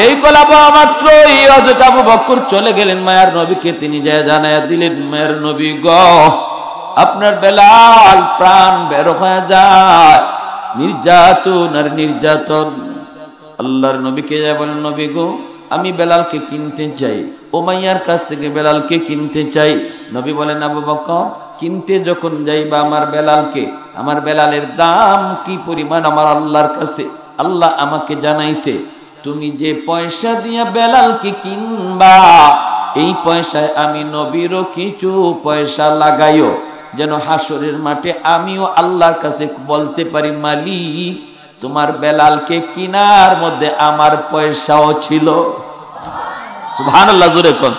এই কলা পাওয়া মাত্রই হযরত আবু বকর চলে গেলেন মায়ার নবীকে, তিনি যায় জানায়া দিলেন, মায়ের নবী গো, আপনার বেলাল প্রাণ বের হয়ে যায়, নির্যাতন আর নির্যাতন। আল্লাহর নবীকে যায় বলেন, নবী গো, আমি বেলালকে কিনতে চাই, উমাইয়ার কাছ থেকে বেলালকে কিনতে চাই। নবী বলেন, আবু বকর, কিনতে যখন যাইবা আমার বেলালকে, আমার বেলালের দাম কি পরিমাণ আমার আল্লাহর কাছে আল্লাহ আমাকে জানাইছে, তুমি যে পয়সা দিয়া বেলালকে কিনবা, এই পয়সায় আমি নবীরও কিছু পয়সা লাগাইও, যেন হাসরের মাঠে আমিও আল্লাহর কাছে বলতে পারি, মালিক তোমার বেলালকে কিনার মধ্যে আমার পয়সাও ছিল। সুবহানাল্লাহ, জোরে কোন।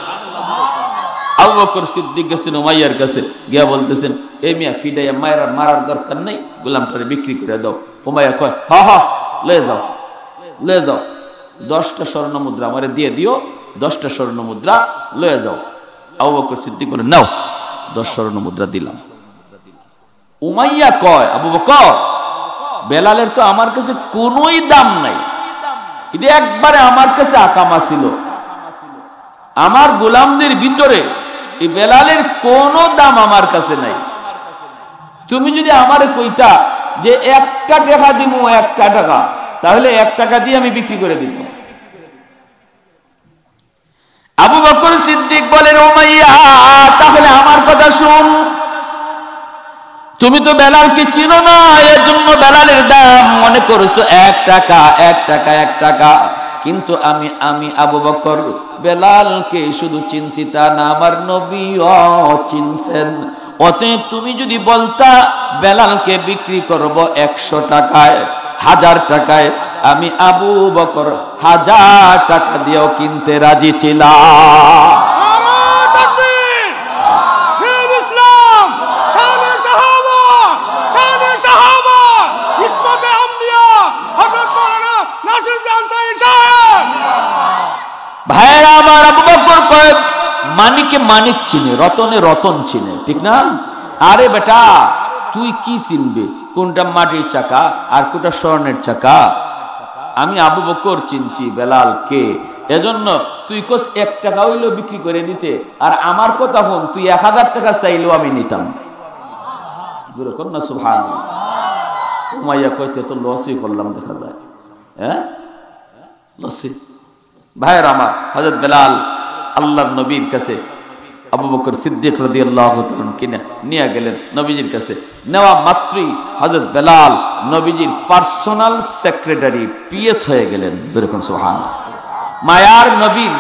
আবু বকর সিদ্দিক গেছেন উমাইয়ার কাছে, গিয়া বলতেছেন, এই মিয়া ফিডাইয়া মারার দরকার নেই, গোলামটারে বিক্রি করে দাও। উমাইয়া কয়, হা হা, লয়ে যাও, লয়ে যাও, 10টা স্বর্ণ মুদ্রা আমারে দিয়ে দিও, 10টা স্বর্ণ মুদ্রা লয়ে যাও। আবু বকর সিদ্দিক বলে, নাও, 10 স্বর্ণ মুদ্রা দিলাম। উমাইয়া কয়, আবু বকর, বেলালের তো আমার কাছে কোনোই দাম নাই, এটা একবারে আমার কাছে আকামা ছিল, আমার গোলামদের ভিতরে এই বেলালের কোনো দাম আমার কাছে নাই। তুমি যদি আমারে কইতা যে 1 টাকা দিমু, 1 টাকা, তাহলে 1 টাকা দিয়ে আমি বিক্রি করে দিতাম। আবু বকর সিদ্দিক বলেন, উমাইয়া তাহলে আমার কথা শুন, তুমি তো বেলালকে চিনো না, এজন্য বেলালের দাম মনে করছো 1 টাকা, 1 টাকা, 1 টাকা। কিন্তু আমি আবু বকর বেলালকে শুধু চিনছি তা না, আমার নবীও চিনছেন। অতএব তুমি যদি বলতা বেলালকে বিক্রি করব 100 টাকায়, 1000 টাকায়, আমি আবু বকর 1000 টাকা দিয়েও কিনতে রাজি ছিলাম। ভাইরা আমার, আবু বকর কয়, মানিকে মানিক চিনে, রতনে রতন চিনে, ঠিক না? আরে বেটা, তুই কি চিনবে কোনটা মাটির চাকা আর কোনটা স্বর্ণের চাকা? আমি আবু বকর চিনছি বেলালকে, এজন্য তুই কোস 1 টাকা হইলেও বিক্রি করে দিতে, আর আমার কথা হন, তুই 1000 টাকা চাইলেও আমি নিতাম। সুবহানাল্লাহ। উমাইয়া কইতে তো লসই করলাম দেখা যায়, হ্যাঁ, লসই। ভাইয়ের আমার, হযরত বেলাল আল্লাহর নবীর কাছে আবু বকর সিদ্দিক রাদিয়াল্লাহু তাআলা কিনে নিয়ে গেলেন নবীজির কাছে। নেওয়া মাত্রই হযরত বেলাল নবীজির পার্সোনাল সেক্রেটারি, পিএস হয়ে গেলেন। এরকম সুবহানাল্লাহ। মায়ার নবীর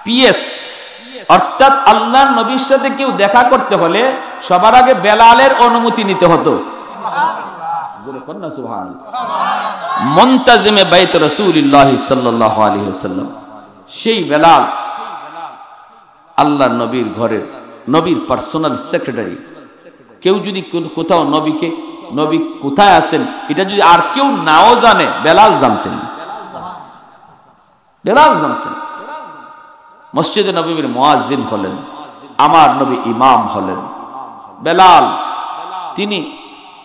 পিএস, অর্থাৎ আল্লাহর নবীর সাথে কেউ দেখা করতে হলে সবার আগে বেলালের অনুমতি নিতে হতো। মুনতাজিমে বাইত রাসূলুল্লাহ সাল্লাল্লাহু আলাইহি ওয়াসাল্লাম, সেই বেলাল আল্লাহর নবীর ঘরের নবীর পার্সোনাল সেক্রেটারি। কেউ যদি কোথাও নবী কোথায় আছেন এটা যদি আর কেউ নাও জানে, বেলাল জানতেন, বেলাল জানতেন। মসজিদে নববীর মুয়াজ্জিন হলেন, আমার নবী ইমাম হলেন। বেলাল তিনি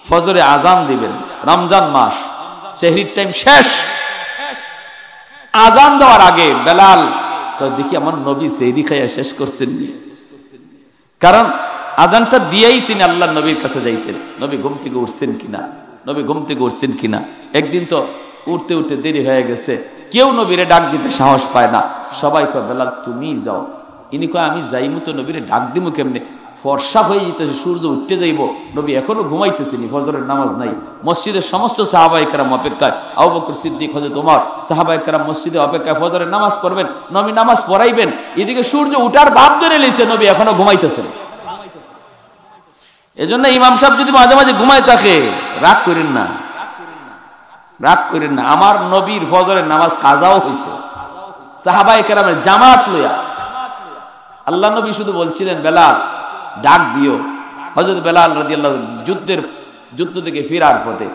ফজরে আজান দিবেন, রমজান মাস, সেহরির টাইম শেষ, আজান দেওয়ার আগে বেলাল দেখি আমার নবী সেহরি খাইয়া শেষ করছেন, কারণ আজানটা দিয়েই তিনি আল্লাহ নবীর কাছে যাইতেন, নবী ঘুম থেকে উঠছেন কিনা, নবী ঘুম থেকে উঠছেন কিনা। একদিন তো উঠতে উঠতে দেরি হয়ে গেছে, কেউ নবীরে ডাক দিতে সাহস পায় না, সবাই কয় বেলাল তুমি যাও। ইনি কয় আমি যাইমু তো নবীরে ডাক দিমু কেমনে, ফর্সা হয়ে যেতেছে, সূর্য উঠতে যাইব, নবী এখনো ঘুমাইতেছেনি, ফজরের নামাজ নাই। মসজিদের সমস্ত সাহাবায়ে কেরাম অপেক্ষায়, আবু বকর সিদ্দিক, হযরত ওমর, সাহাবায়ে কেরাম মসজিদে অপেক্ষায়, ফজরের নামাজ পড়বেন, নবী নামাজ পড়াইবেন, এদিকে সূর্য উঠার ভাব ধরে লইছে, নবী এখনো ঘুমাইতেছেন। এজন্য ইমাম সাহেব যদি মাঝে মাঝে ঘুমায় থাকে, রাগ করেন না, রাগ করেন না। আমার নবীর ফজরের নামাজ কাজাও হয়েছে সাহাবায়ে কেরামের জামাত লইয়া। আল্লাহ নবী শুধু বলছিলেন বেলাল ডাক দিও। হযরত বেলাল রাদিয়াল্লাহু যুদ্ধ থেকে ফেরার পথে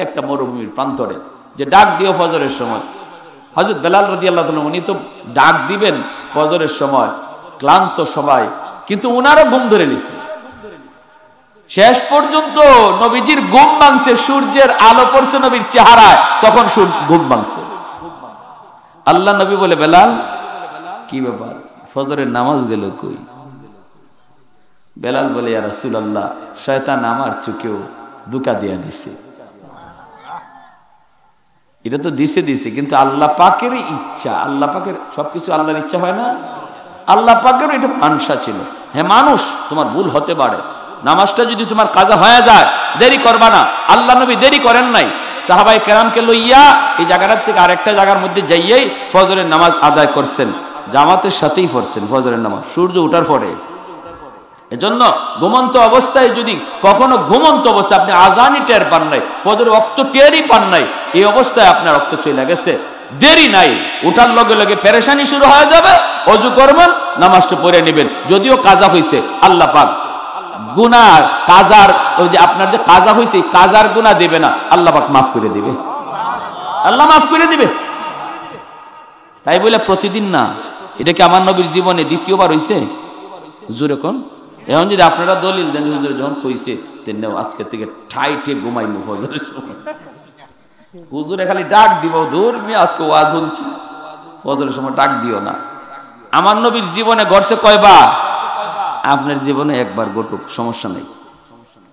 একটা মরুভূমির প্রান্তরে যে ডাক দিও ফজরের সময়। হযরত বেলাল রাদিয়াল্লাহু তাআলা উনি তো ডাক দিবেন ফজরের সময়, ক্লান্ত সবাই, কিন্তু উনারও ঘুম ধরে নিছে। শেষ পর্যন্ত নবীজির ঘুম ভাঙছে, সূর্যের আলো পড়ছে নবীর চেহারায়, তখন ঘুম ভাঙছে। আল্লাহ নবী বলে, বেলাল কি ব্যাপার, ফজরের নামাজ গেল কই? বেলাল বলে, ইয়া রাসূলুল্লাহ, শয়তান আমার চোখেও ধোঁকা দিয়া দিছে। এটা তো দিছে কিন্তু আল্লাহ পাকের ইচ্ছা, আল্লাহ পাকের সবকিছু আল্লাহর ইচ্ছা হয় না, আল্লাহ পাকের এটা মানসা ছিল। হ্যাঁ মানুষ, তোমার ভুল হতে পারে, নামাজটা যদি তোমার কাজা হয়ে যায় দেরি করবা না। আল্লাহ নবী দেরি করেন নাই, সাহাবাই কেরামকে লইয়া এই জায়গাটার থেকে আরেকটা জায়গার মধ্যে যাইয়েই ফজরের নামাজ আদায় করছেন, জামাতের সাথেই পড়ছেন ফজরের নামাজ সূর্য ওঠার পরে। এজন্য ঘুমন্ত অবস্থায় যদি কখনো ঘুমন্ত অবস্থায় আপনি আজানই টের পান নাই, ফজরের রক্ত টেরই পান নাই, এই অবস্থায় আপনার রক্ত চলে গেছে, দেরি নাই, ওঠার লগে লগে পেরেশানি শুরু হয়ে যাবে, ওযু করবেন, নামাজটা পড়ে নেবেন। যদিও কাজা হয়েছে, আল্লাহ পাক গুনাহ কাজার, ওই যে আপনার যে কাজা হয়েছে কাজার গুনাহ দেবে না, আল্লাহ পাক মাফ করে দিবে, আল্লাহ মাফ করে দিবে। তাই বলে প্রতিদিন না, এটা কি আমার নবীর জীবনে দ্বিতীয়বার হয়েছে? হুজুর এখন এখন যদি আপনারা দলিল দেন, হুজুর যখন কইছে তেন আজকে থেকে ঠাইটে ঘুমাইবো ফজরের সময়, হুজুরে খালি ডাক দিব, দূর আমি আজকে ওয়াজ শুনছি, ফজরের সময় ডাক দিও না। আমার নবীর জীবনে ঘটছে কয়বার? আপনার জীবনে একবার ঘটুক, সমস্যা নেই,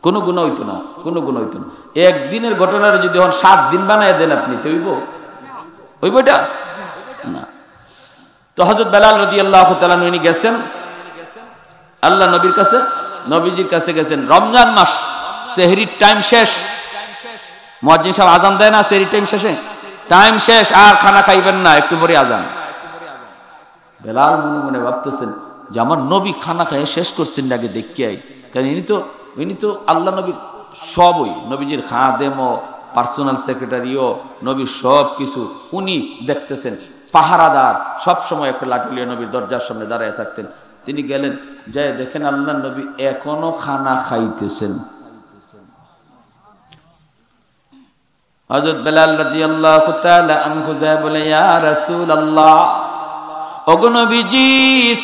কোনো গুনাহ হইতো না, কোনো গুনাহ হইতো না। একদিনের ঘটনার যদি 7 দিন বানায় দেন আপনি, তো হইব এটা না। তো হযরত বেলাল রাদিয়াল্লাহু তাআলা উনি গেছেন আল্লাহ নবীর কাছে, নবীজির কাছে গেছেন, রমজান মাস, সেহরির টাইম শেষ, মুয়াজ্জিন সাহেব আজান দেয় না সেহরির টাইম শেষে, টাইম শেষ, আর খানা খাইবেন না, একটু পরে আজান। বেলাল মনে মনে ভাবতেছেন যে আমার নবী খানা খাইয়ে শেষ করছেন আগে দেখি আই, কারণ ইনি তো আল্লাহ নবীর সবই, নবীজির খাদেমও, পার্সোনাল সেক্রেটারিও, নবীর সব কিছু উনি দেখতেছেন, পাহারাদার, সব সময় একটা লাঠি নিয়ে নবীর দরজার সামনে দাঁড়ায় থাকতেন। তিনি গেলেন, যাই দেখেন আল্লাহ নবী এখনো খানা খাইতেছেন। হযরত বেলাল রাদিয়াল্লাহু তাআলা আনহু যায় বলে, ইয়া রাসূলুল্লাহ, ওগো নবীজি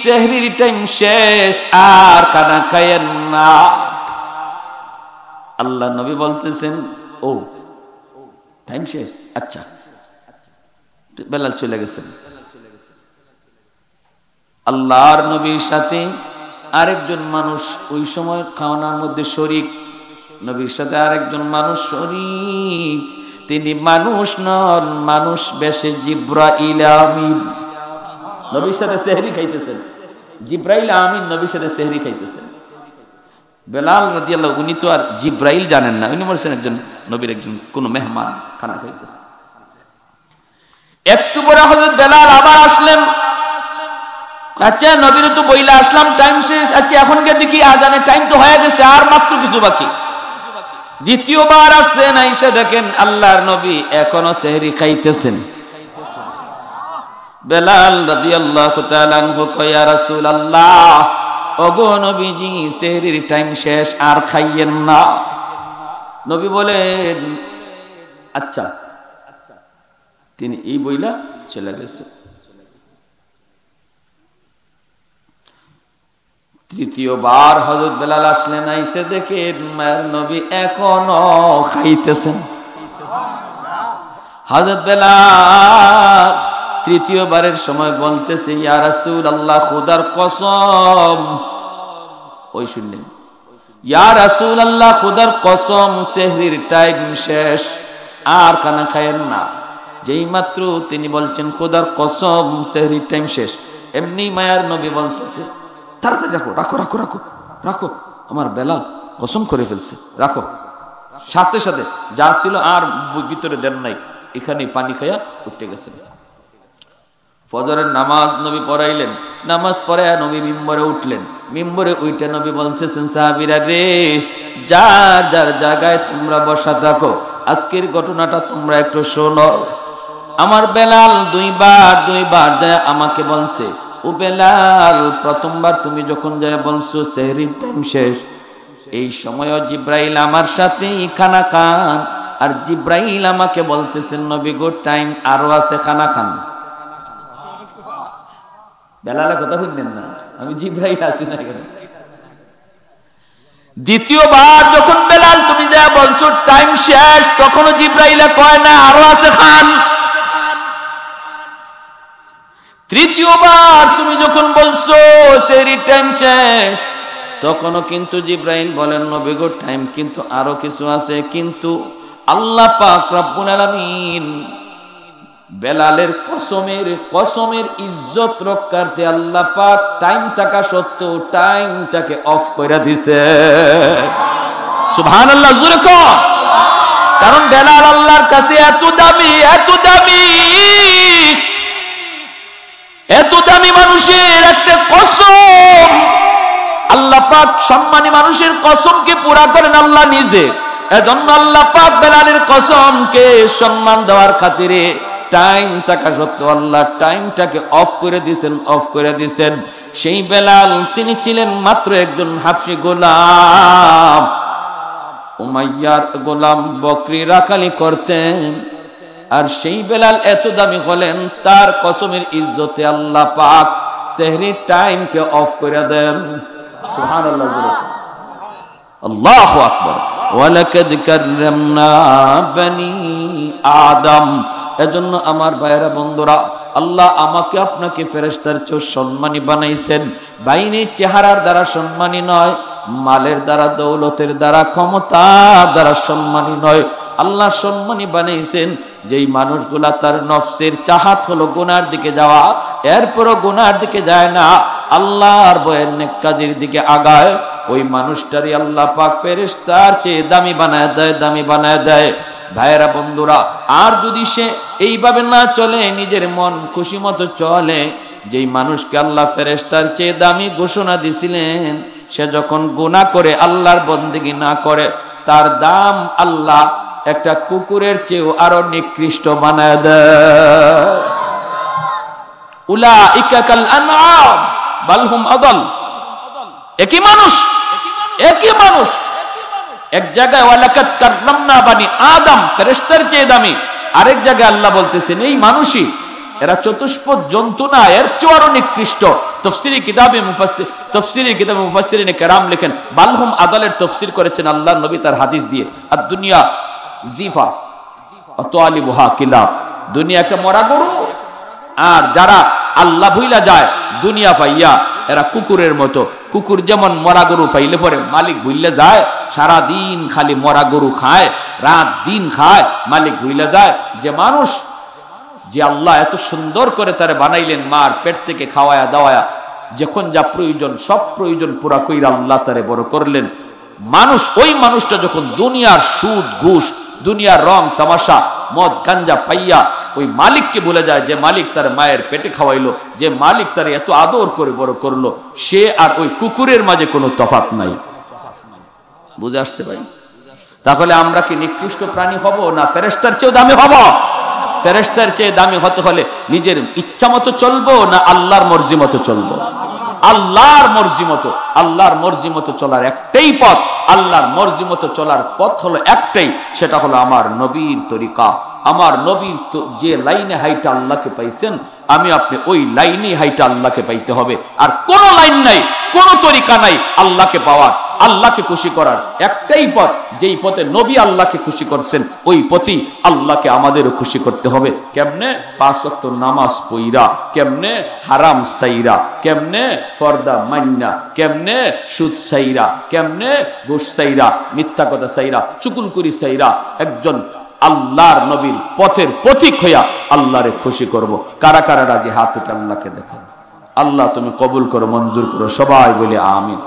সেহরির টাইম শেষ, আর খানা খায়েন না। আল্লাহ নবী বলতেছেন, ও টাইম শেষ, আচ্ছা। বেলাল চলে গেছেন। আল্লাহর নবীর সাথে আরেকজন মানুষ ওই সময় খাওয়ানোর মধ্যে শরীক, নবীর সাথে আরেকজন মানুষ শরীক, তিনি মানুষ নন, মানুষ বেশে জিব্রাইল আমিন নবীর সাথে সেহরি খাইতেছেন, জিব্রাইল আমিন নবীর সাথে সেহরি খাইতেছেন। বেলাল রাদিয়াল্লাহু, উনি তো আর জিব্রাইল জানেন না, উনি বলছেন একজন নবীর একজন কোন মেহমান খানা খাইতেছে। একটু পরে হযরত বেলাল আবার আসলেন, আচ্ছা নবীর তো বইলা আসলাম টাইম শেষ, আচ্ছা এখন কে দেখি আজানের টাইম তো হয়ে গেছে, আর মাত্র কিছু বাকি। দ্বিতীয়বার আসছেন, আইসা দেখেন আল্লাহর নবী এখনো সেহরি খাইতেছেন। বেলাল রাদিয়াল্লাহু তাআলা আনহু কয়, ইয়া রাসূলুল্লাহ, ওগো নবীজি সেহরির টাইম শেষ, আর খাইয়েন না। নবী বলেন, আচ্ছা। তিনি এই বইলা চলে গেছে। তৃতীয়বার হযরত বেলাল আসলেন, আইসে দেখেন মায়ের নবী এখনো খাইতেছেন। হযরত বেলাল তৃতীয়বারের সময় বলতেছে, ইয়া রাসূলুল্লাহ, খোদার কসম, ওই শুনলেন, ইয়া রাসূলুল্লাহ, খোদার কসম সেহরির টাইম শেষ, আর খানা খায়েন না। যেই মাত্র তিনি বলছেন খোদার কসম সেহরির টাইম শেষ, এমনি মায়ার নবী বলতেছে, তাড়াতাড়ি রাখো রাখো রাখো রাখো রাখো, আমার বেলাল কসম করে ফেলছে, রাখো। সাথে সাথে যা ছিল আর ভিতরে দেন নাই, এখানে পানি খাইয়া উঠতে গেছেন। ফজরের নামাজ নবী পড়াইলেন, নামাজ পড়ে নবী মিম্বরে উঠলেন। মিম্বরে উঠে নবী বলতেছেন, সাহাবীরা রে, যার যার জায়গায় তোমরা বসা থাকো, আজকের ঘটনাটা তোমরা একটু শোনো। আমার বেলাল দুইবার যায় আমাকে বলছে, ও বেলাল, প্রথমবার তুমি যখন যায় বলছো সেহরির টাইম শেষ, এই সময়ও জিব্রাইল আমার সাথে খানা খান, আর জিব্রাইল আমাকে বলতেছেন, নবী গো টাইম আরো আছে, খানা খান। বেলালের কথা শুনবেন না, আমি জিব্রাইল আছি না কেন? দ্বিতীয়বার যখন বেলাল তুমি যা বলছো টাইম শেষ, তখনও জিব্রাইলে কয় না আরো আছে খান। তৃতীয়বার তুমি যখন বলছো সেরি টাইম শেষ, তখনও কিন্তু জিব্রাইল বলেন নবী গো টাইম কিন্তু আরো কিছু আছে। কিন্তু আল্লাহ পাক রব্বুল আলামিন বেলালের কসমের ইজ্জত রক্ষার্থে আল্লাহ পাক টাইম থাকা সত্ত্বেও টাইমটাকে অফ করে দিছে। সুবহানাল্লাহ, জোরে কও। কারণ বেলাল আল্লাহর কাছে এত দামি, এত দামি, এত দামি মানুষের একটা কসম। আল্লাহ পাক সম্মানী মানুষের কসমকে পুরা করেন আল্লাহ নিজে। এজন্য আল্লাহ পাক বেলালের কসমকে সম্মান দেওয়ার খাতিরে টাইম থাকা সত্ত্বেও আল্লাহ টাইমটাকে অফ করে দিয়েছেন। সেই বেলাল তিনি ছিলেন মাত্র একজন হাবশী গোলাম, উমাইয়ার গোলাম, বকরি রাখালি করতেন। আর সেই বেলাল এত দামি হলেন, তার কসমের ইজ্জতে আল্লাহ পাক সেহরির টাইমকে অফ করে দেন। সুবহানাল্লাহ, আল্লাহু আকবার। ওয়ালাকাদ কাররামনা বনি আদম। এজন্য আমার ভাইয়েরা বন্ধুরা, আল্লাহ আমাকে আপনাকে ফেরেশতার চেয়ে সম্মানী বানাইছেন। বাইরে চেহারার দ্বারা সম্মানী নয়, মালের দ্বারা, দৌলতের দ্বারা, ক্ষমতার দ্বারা সম্মানী নয়। আল্লাহ সম্মানী বানাইছেন যেই মানুষগুলা তার নফসের চাহাত হলো গুনার দিকে যাওয়া, এরপরও গুনার দিকে যায় না, আল্লাহর ভয়ের নেক কাজের দিকে আগায়, ওই মানুষটারই আল্লাহ পাক ফেরেশতার চেয়ে দামি বানায় দেয়। ভাইয়েরা বন্ধুরা, আর যদি সে এইভাবে না চলে, নিজের মন খুশি মতো চলে, যেই মানুষকে আল্লাহ ফেরেশতার চেয়ে দামি ঘোষণা দিছিলেন, সে যখন গুনাহ করে আল্লাহর বন্দেগী না করে, তার দাম আল্লাহ একটা কুকুরের চেয়েও আরো নিকৃষ্ট বানায় দেয়। উলাইকা কাল আনআম বাল হুম আদাল। একই মানুষ এক জায়গায় ওয়ালাকাদ কাররামনা বনি আদম, ফেরেশতার চেয়ে দামি। আরেক জায়গায় আল্লাহ বলতেছেন এই মানুষই, এরা চতুষ্পদ জন্তু না, এর চেয়ে আরো নিকৃষ্ট। তাফসীরি কিতাবে মুফাসসিরিনে কেরাম লেখেন বালহুম আদালের তাফসীর করেছেন আল্লাহর নবী তার হাদিস দিয়ে। আর দুনিয়া জিফা ওয়া তালিবুহা কিলাব, দুনিয়া একটা মরা গরু, আর যারা আল্লাহ ভুইলা যায় দুনিয়া পাইয়া এরা কুকুরের মতো। কুকুর যেমন মরা গরু পাইলে পরে মালিক ভুইলে যায়, সারা দিন খালি মরা গরু খায়, রাত দিন খায়, মালিক ভুইলে যায়। যে মানুষ, যে আল্লাহ এত সুন্দর করে তারে বানাইলেন, মার পেট থেকে খাওয়ায়া দাওয়ায়া, যখন যা প্রয়োজন সব প্রয়োজন পুরা কইরা আল্লাহ তারে বড় করলেন। মানুষ, ওই মানুষটা যখন দুনিয়ার সুদ ঘুষ, দুনিয়ার রং তামাশা, মদ গাঞ্জা পাইয়া ওই মালিককে ভুলে যায়, যে মালিক তার মায়ের পেটে খাওয়াইলো, যে মালিক তার এত আদর করে বড় করলো, সে আর ওই কুকুরের মাঝে কোনো তফাৎ নাই। বুঝে আসছে ভাই? তাহলে আমরা কি নিকৃষ্ট প্রাণী হব, না ফেরেশতার চেয়েও দামি হব? ফেরেশতার চেয়ে দামি হতে হলে নিজের ইচ্ছা মতো চলবো, না আল্লাহর মর্জি মতো চলবো? আল্লাহর মর্জি মতো চলার একটাই পথ, আল্লাহর মর্জি মতো চলার পথ হলো একটাই, সেটা হলো আমার নবীর তরিকা। আমার নবীর যে লাইনে হাইটা আল্লাহকে পাইছেন, আমি আপনি ওই লাইনে হাইটা আল্লাহকে পাইতে হবে। আর কোন লাইন নাই, কোন তরিকা নাই আল্লাহকে পাওয়ার, আল্লাহকে খুশি করার। একটাই পথ, যেই পথে নবী আল্লাহকে খুশি করছেন, ওই পথই আল্লাহকে আমাদেরও খুশি করতে হবে। কেমনে? 5 ওয়াক্ত নামাজ পইরা, কেমনে হারাম সাইরা, কেমনে পর্দা মান্না, কেমনে সুদ সাইরা, কেমনে ঘুষ সাইরা, মিথ্যা কথা সাইরা, চুকুলকুরি সাইরা, একজন আল্লাহর নবীর পথের পথিক হইয়া আল্লাহরে খুশি করব। কারা কারা রাজি? হাত উঠে আল্লাহকে দেখেন। আল্লাহ তুমি কবুল করো, মঞ্জুর করো, সবাই বলে আমিন।